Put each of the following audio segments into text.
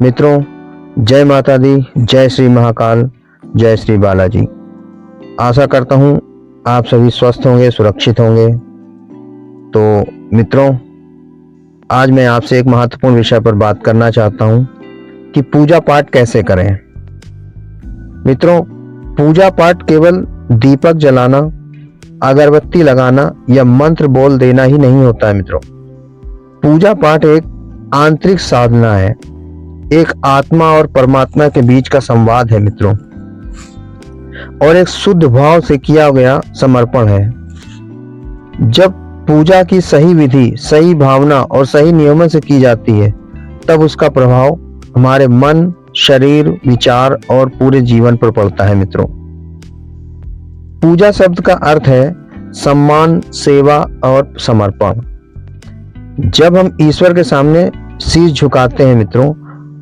मित्रों, जय माता दी, जय श्री महाकाल, जय श्री बालाजी। आशा करता हूँ आप सभी स्वस्थ होंगे, सुरक्षित होंगे। तो मित्रों, आज मैं आपसे एक महत्वपूर्ण विषय पर बात करना चाहता हूँ कि पूजा पाठ कैसे करें। मित्रों, पूजा पाठ केवल दीपक जलाना, अगरबत्ती लगाना या मंत्र बोल देना ही नहीं होता है। मित्रों, पूजा पाठ एक आंतरिक साधना है, एक आत्मा और परमात्मा के बीच का संवाद है मित्रों, और एक शुद्ध भाव से किया गया समर्पण है। जब पूजा की सही विधि, सही भावना और सही नियमों से की जाती है, तब उसका प्रभाव हमारे मन, शरीर, विचार और पूरे जीवन पर पड़ता है। मित्रों, पूजा शब्द का अर्थ है सम्मान, सेवा और समर्पण। जब हम ईश्वर के सामने शीश झुकाते हैं मित्रों,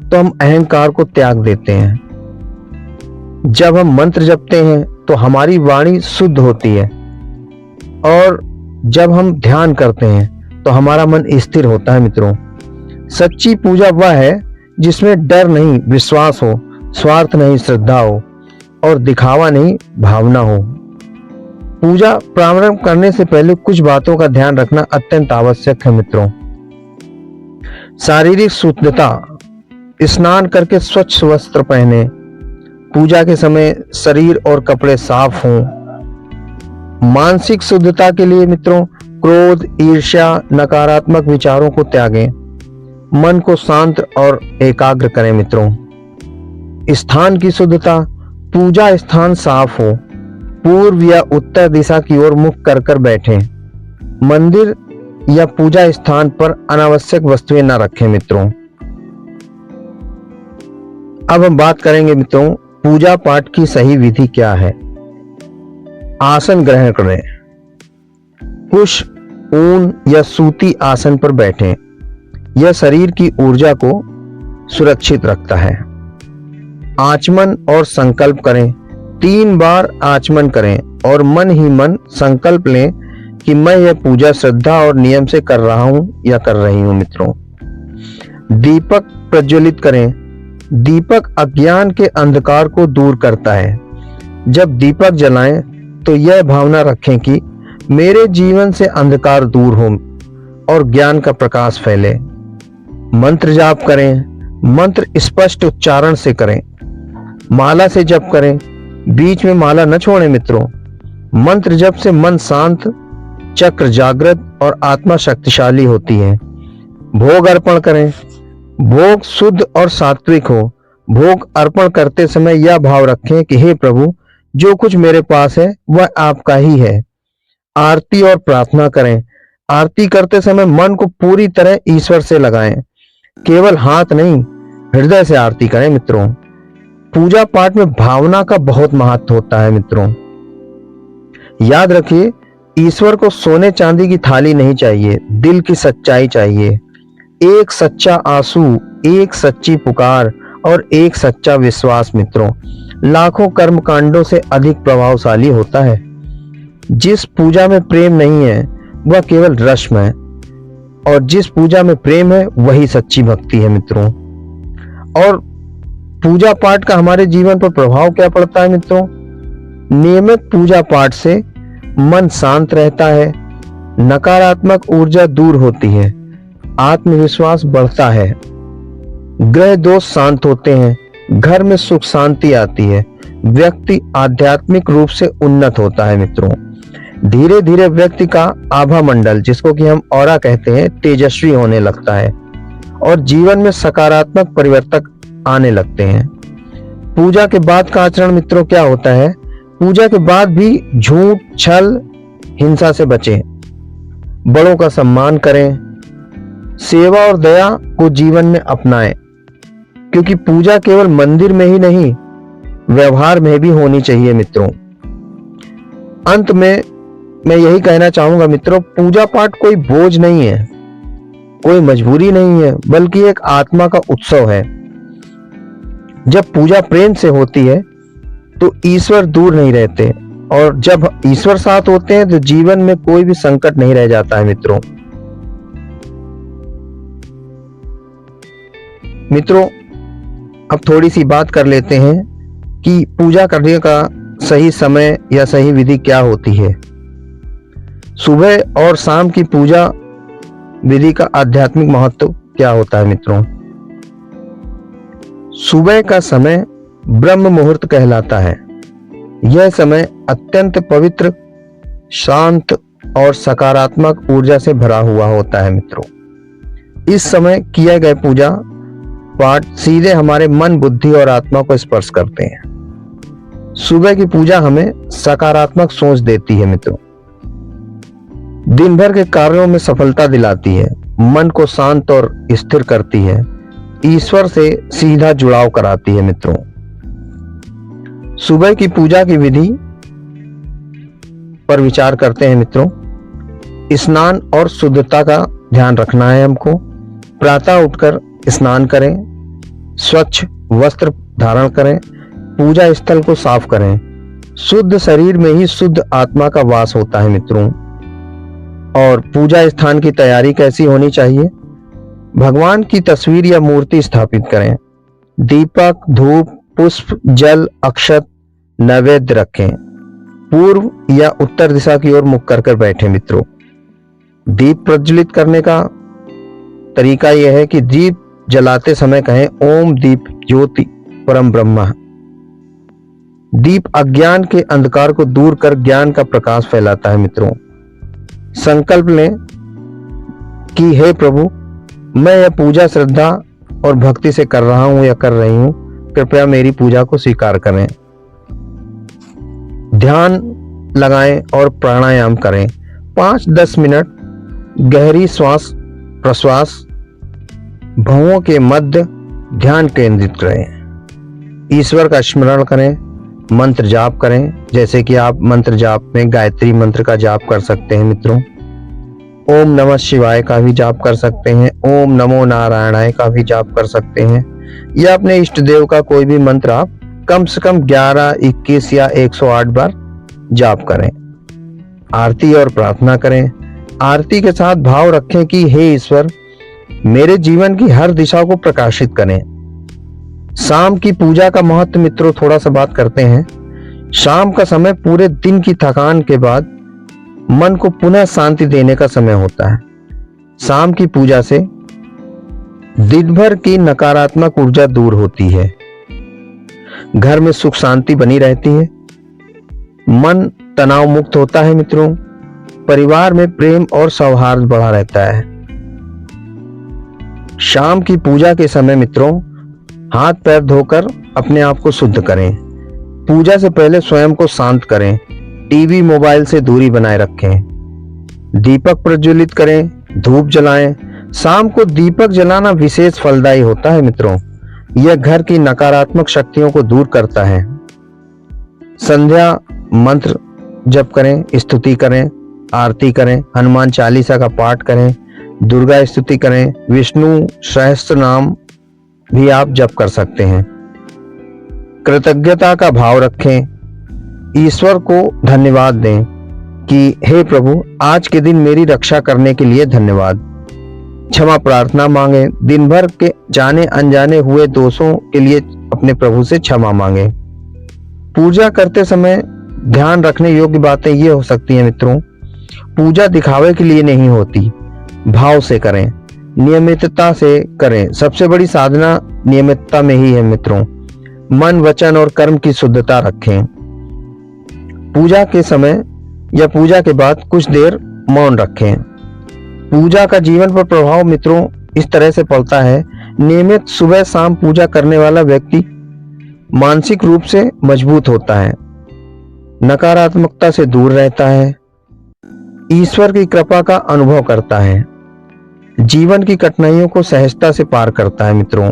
तो हम अहंकार को त्याग देते हैं। जब हम मंत्र जपते हैं तो हमारी वाणी शुद्ध होती है, और जब हम ध्यान करते हैं तो हमारा मन स्थिर होता है। मित्रों, सच्ची पूजा वह है जिसमें डर नहीं, विश्वास हो, स्वार्थ नहीं, श्रद्धा हो, और दिखावा नहीं, भावना हो। पूजा प्रारंभ करने से पहले कुछ बातों का ध्यान रखना अत्यंत आवश्यक है। मित्रों, शारीरिक शुद्धता, स्नान करके स्वच्छ वस्त्र पहने। पूजा के समय शरीर और कपड़े साफ हों। मानसिक शुद्धता के लिए मित्रों, क्रोध, ईर्ष्या, नकारात्मक विचारों को त्यागें। मन को शांत और एकाग्र करें। मित्रों, स्थान की शुद्धता, पूजा स्थान साफ हो, पूर्व या उत्तर दिशा की ओर मुख कर बैठें। मंदिर या पूजा स्थान पर अनावश्यक वस्तुएं न रखें। मित्रों, अब हम बात करेंगे मित्रों, पूजा पाठ की सही विधि क्या है। आसन ग्रहण करें। कुश, ऊन या सूती आसन पर बैठें। यह शरीर की ऊर्जा को सुरक्षित रखता है। आचमन और संकल्प करें। 3 बार आचमन करें और मन ही मन संकल्प लें कि मैं यह पूजा श्रद्धा और नियम से कर रहा हूं या कर रही हूं। मित्रों, दीपक प्रज्वलित करें। दीपक अज्ञान के अंधकार को दूर करता है। जब दीपक जलाएं तो यह भावना रखें कि मेरे जीवन से अंधकार दूर हो और ज्ञान का प्रकाश फैले। मंत्र जाप करें। मंत्र स्पष्ट उच्चारण से करें। माला से जप करें, बीच में माला न छोड़ें। मित्रों, मंत्र जप से मन शांत, चक्र जागृत और आत्मा शक्तिशाली होती है। भोग अर्पण करें। भोग शुद्ध और सात्विक हो। भोग अर्पण करते समय यह भाव रखें कि हे प्रभु, जो कुछ मेरे पास है वह आपका ही है। आरती और प्रार्थना करें। आरती करते समय मन को पूरी तरह ईश्वर से लगाएं। केवल हाथ नहीं, हृदय से आरती करें। मित्रों, पूजा पाठ में भावना का बहुत महत्व होता है। मित्रों, याद रखिए, ईश्वर को सोने चांदी की थाली नहीं चाहिए, दिल की सच्चाई चाहिए। एक सच्चा आंसू, एक सच्ची पुकार और एक सच्चा विश्वास मित्रों, लाखों कर्म कांडों से अधिक प्रभावशाली होता है। जिस पूजा में प्रेम नहीं है वह केवल रस्म है, और जिस पूजा में प्रेम है वही सच्ची भक्ति है। मित्रों, और पूजा पाठ का हमारे जीवन पर प्रभाव क्या पड़ता है। मित्रों, नियमित पूजा पाठ से मन शांत रहता है, नकारात्मक ऊर्जा दूर होती है, आत्मविश्वास बढ़ता है, ग्रह दोष शांत होते हैं, घर में सुख शांति आती है, व्यक्ति आध्यात्मिक रूप से उन्नत होता है। मित्रों, धीरे धीरे व्यक्ति का आभा मंडल, जिसको कि हम ऑरा कहते हैं, तेजस्वी होने लगता है और जीवन में सकारात्मक परिवर्तन आने लगते हैं। पूजा के बाद का आचरण मित्रों क्या होता है। पूजा के बाद भी झूठ, छल, हिंसा से बचें। बड़ों का सम्मान करें। सेवा और दया को जीवन में अपनाएं, क्योंकि पूजा केवल मंदिर में ही नहीं, व्यवहार में भी होनी चाहिए। मित्रों, अंत में मैं यही कहना चाहूंगा मित्रों, पूजा पाठ कोई बोझ नहीं है, कोई मजबूरी नहीं है, बल्कि एक आत्मा का उत्सव है। जब पूजा प्रेम से होती है तो ईश्वर दूर नहीं रहते, और जब ईश्वर साथ होते हैं तो जीवन में कोई भी संकट नहीं रह जाता है। मित्रों, अब थोड़ी सी बात कर लेते हैं कि पूजा करने का सही समय या सही विधि क्या होती है। सुबह और शाम की पूजा विधि का आध्यात्मिक महत्व क्या होता है मित्रों। सुबह का समय ब्रह्म मुहूर्त कहलाता है। यह समय अत्यंत पवित्र, शांत और सकारात्मक ऊर्जा से भरा हुआ होता है मित्रों। इस समय किए गए पूजा पाठ सीधे हमारे मन, बुद्धि और आत्मा को स्पर्श करते हैं। सुबह की पूजा हमें सकारात्मक सोच देती है मित्रों। दिन भर के कार्यों में सफलता दिलाती है, मन को शांत और स्थिर करती है, ईश्वर से सीधा जुड़ाव कराती है मित्रों। सुबह की पूजा की विधि पर विचार करते हैं मित्रों। स्नान और शुद्धता का ध्यान रखना है हमको। प्रातः उठकर स्नान करें, स्वच्छ वस्त्र धारण करें, पूजा स्थल को साफ करें। शुद्ध शरीर में ही शुद्ध आत्मा का वास होता है मित्रों। और पूजा स्थान की तैयारी कैसी होनी चाहिए। भगवान की तस्वीर या मूर्ति स्थापित करें। दीपक, धूप, पुष्प, जल, अक्षत, नैवेद्य रखें। पूर्व या उत्तर दिशा की ओर मुख कर बैठे मित्रों। दीप प्रज्वलित करने का तरीका यह है कि दीप जलाते समय कहें ओम दीप ज्योति परम ब्रह्म। दीप अज्ञान के अंधकार को दूर कर ज्ञान का प्रकाश फैलाता है मित्रों। संकल्प लें कि हे प्रभु, मैं यह पूजा श्रद्धा और भक्ति से कर रहा हूं या कर रही हूं, कृपया मेरी पूजा को स्वीकार करें। ध्यान लगाएं और प्राणायाम करें। 5-10 मिनट गहरी श्वास प्रश्वास, भवों के मध्य ध्यान केंद्रित करें। ईश्वर का स्मरण करें, मंत्र जाप करें। जैसे कि आप मंत्र जाप में गायत्री मंत्र का जाप कर सकते हैं मित्रों। ओम नमः शिवाय का भी जाप कर सकते हैं। ओम नमो नारायणाय का भी जाप कर सकते हैं। या अपने इष्ट देव का कोई भी मंत्र आप कम से कम 11, 21 या 108 बार जाप करें। आरती और प्रार्थना करें। आरती के साथ भाव रखें कि हे ईश्वर, मेरे जीवन की हर दिशा को प्रकाशित करें। शाम की पूजा का महत्व मित्रों थोड़ा सा बात करते हैं। शाम का समय पूरे दिन की थकान के बाद मन को पुनः शांति देने का समय होता है। शाम की पूजा से दिन भर की नकारात्मक ऊर्जा दूर होती है, घर में सुख शांति बनी रहती है, मन तनाव मुक्त होता है मित्रों, परिवार में प्रेम और सौहार्द बढ़ा रहता है। शाम की पूजा के समय मित्रों हाथ पैर धोकर अपने आप को शुद्ध करें। पूजा से पहले स्वयं को शांत करें। टीवी मोबाइल से दूरी बनाए रखें। दीपक प्रज्वलित करें, धूप जलाएं। शाम को दीपक जलाना विशेष फलदायी होता है मित्रों। यह घर की नकारात्मक शक्तियों को दूर करता है। संध्या मंत्र जप करें, स्तुति करें, आरती करें, हनुमान चालीसा का पाठ करें, दुर्गा स्तुति करें, विष्णु सहस्त्र नाम भी आप जप कर सकते हैं। कृतज्ञता का भाव रखें। ईश्वर को धन्यवाद दें कि हे प्रभु, आज के दिन मेरी रक्षा करने के लिए धन्यवाद। क्षमा प्रार्थना मांगे। दिन भर के जाने अनजाने हुए दोषों के लिए अपने प्रभु से क्षमा मांगे। पूजा करते समय ध्यान रखने योग्य बातें ये हो सकती हैं मित्रों। पूजा दिखावे के लिए नहीं होती, भाव से करें, नियमितता से करें। सबसे बड़ी साधना नियमितता में ही है मित्रों। मन, वचन और कर्म की शुद्धता रखें। पूजा के समय या पूजा के बाद कुछ देर मौन रखें। पूजा का जीवन पर प्रभाव मित्रों इस तरह से पड़ता है। नियमित सुबह शाम पूजा करने वाला व्यक्ति मानसिक रूप से मजबूत होता है, नकारात्मकता से दूर रहता है, ईश्वर की कृपा का अनुभव करता है, जीवन की कठिनाइयों को सहजता से पार करता है मित्रों।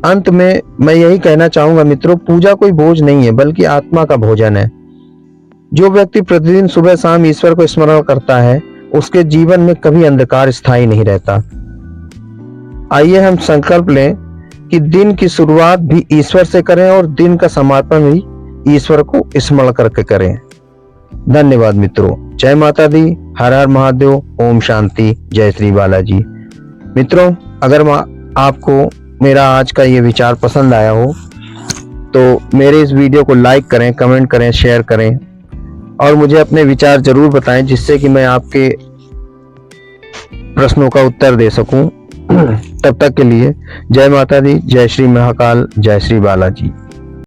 अंत में मैं यही कहना चाहूंगा मित्रों, पूजा कोई बोझ नहीं है बल्कि आत्मा का भोजन है। जो व्यक्ति प्रतिदिन सुबह शाम ईश्वर को स्मरण करता है उसके जीवन में कभी अंधकार स्थायी नहीं रहता। आइए हम संकल्प लें कि दिन की शुरुआत भी ईश्वर से करें और दिन का समापन भी ईश्वर को स्मरण करके करें। धन्यवाद मित्रों। जय माता दी, हर हर महादेव, ओम शांति, जय श्री बालाजी। मित्रों, अगर आपको मेरा आज का ये विचार पसंद आया हो तो मेरे इस वीडियो को लाइक करें, कमेंट करें, शेयर करें और मुझे अपने विचार जरूर बताएं, जिससे कि मैं आपके प्रश्नों का उत्तर दे सकूं। तब तक के लिए जय माता दी, जय श्री महाकाल, जय श्री बालाजी।